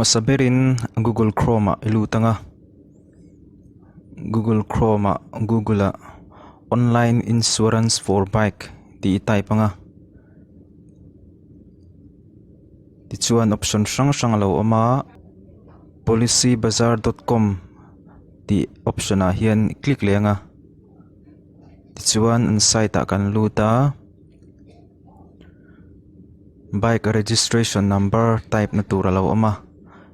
Masaberin Google Chrome ilutanga Google Chrome Google online insurance for bike di type nga ti chuan option sang lo ama policybazar.com di option a hian click le nga ti chuan an site a kan luta bike registration number type na tura lo ama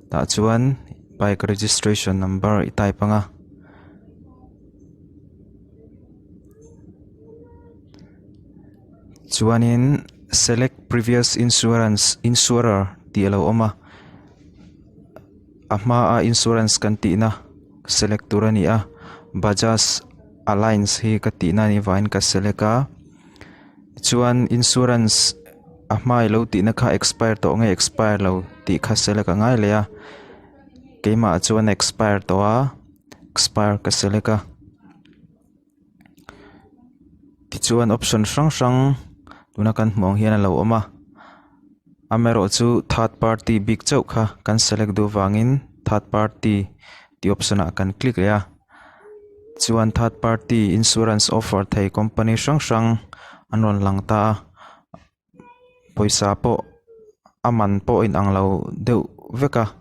ta chuan bike registration number i type nga chuanin select previous insurer ti lo ama ama a insurance kan ti na select tura ni a Bajaj Alliance hi ka ti na ni vain ka select a chuan insurance ama lo ti na kha expire to nge expire lo ti kha select ngai le a keima chuan expire to a expire ka select a ti chuan option sang tuna kan hmong hian lo oma amero chu third party big chau kha kan select du wangin third party ti option a kan click ya chuan third party insurance offer thei company sang anon langta poisa po aman po in anglo deuh veka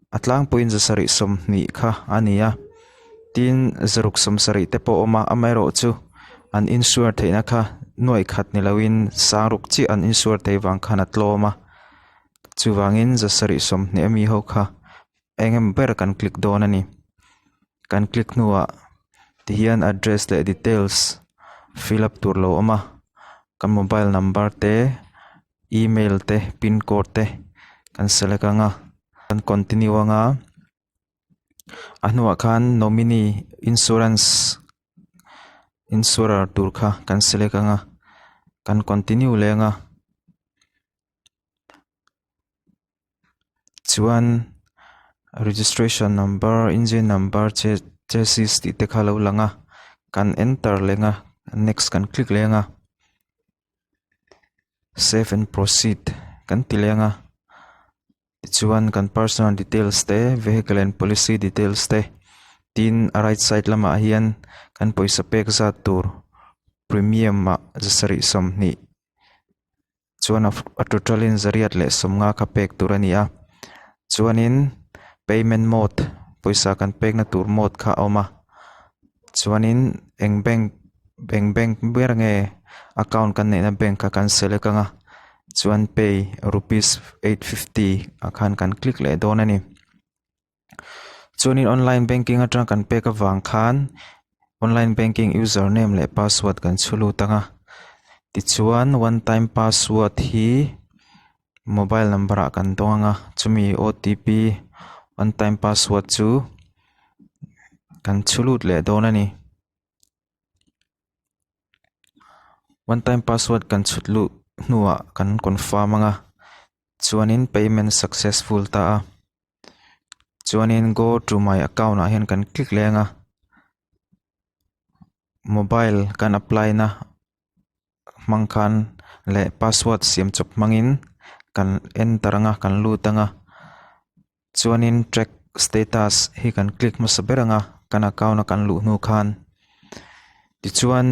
atlang point za sari som ni kha ania tin zaruk som sari te po oma amero chu an insure theina kha noi khat ni lawin saruk chi an insure thei wang khanat loma chuwangin za sari som ni ami ho kha engem ber kan click don ani kan click nuwa ti hian address le details fill up tur lo ama kan mobile number te email te pin code te kan select nga kan continue nga anuwa khan nominee insurer tur kha kan select nga kan continue le nga chuan registration number engine number chassis ti te kha lo langa kan enter le nga next kan click le nga save and proceed kan ti le nga chuan kan personal details te vehicle and policy details te tin right side lama hian kan poisa pek za tur premium ma zasari som ni chuan a total in zariat le som nga ka pek tur ania chuanin payment mode poisa kan pek na tur mode kha oma chuanin eng bank ber nge account kan ne na bank ka kan select nga chuan pay rupees 850 akhan kan click le don ani chuanin online banking atang kan pay ka wang khan online banking username le password kan chulu tanga ti chuan one time password hi mobile number a kan tonga chumi OTP one time password chu kan chulut le don ani one time password kan chutlu nuwa kan confirm nga chuanin payment successful ta a chuanin go to my account a hian kan click le nga mobile kan apply na mangkhan le password siam chop mangin kan enter nga kan lut nga chuanin track status hi kan click ma saberanga kan account na kan lu nu khan ti chuan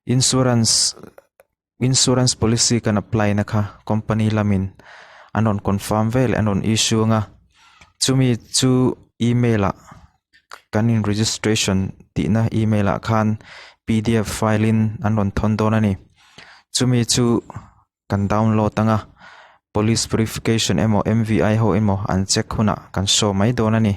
insurance policy kan apply na kha company lamin anon confirm vel anon issue nga chumi chu email a kanin registration ti na email a khan PDF file in anon thon don ani chumi chu kan download anga police verification emo MVI ho emo an check huna kan show mai don ani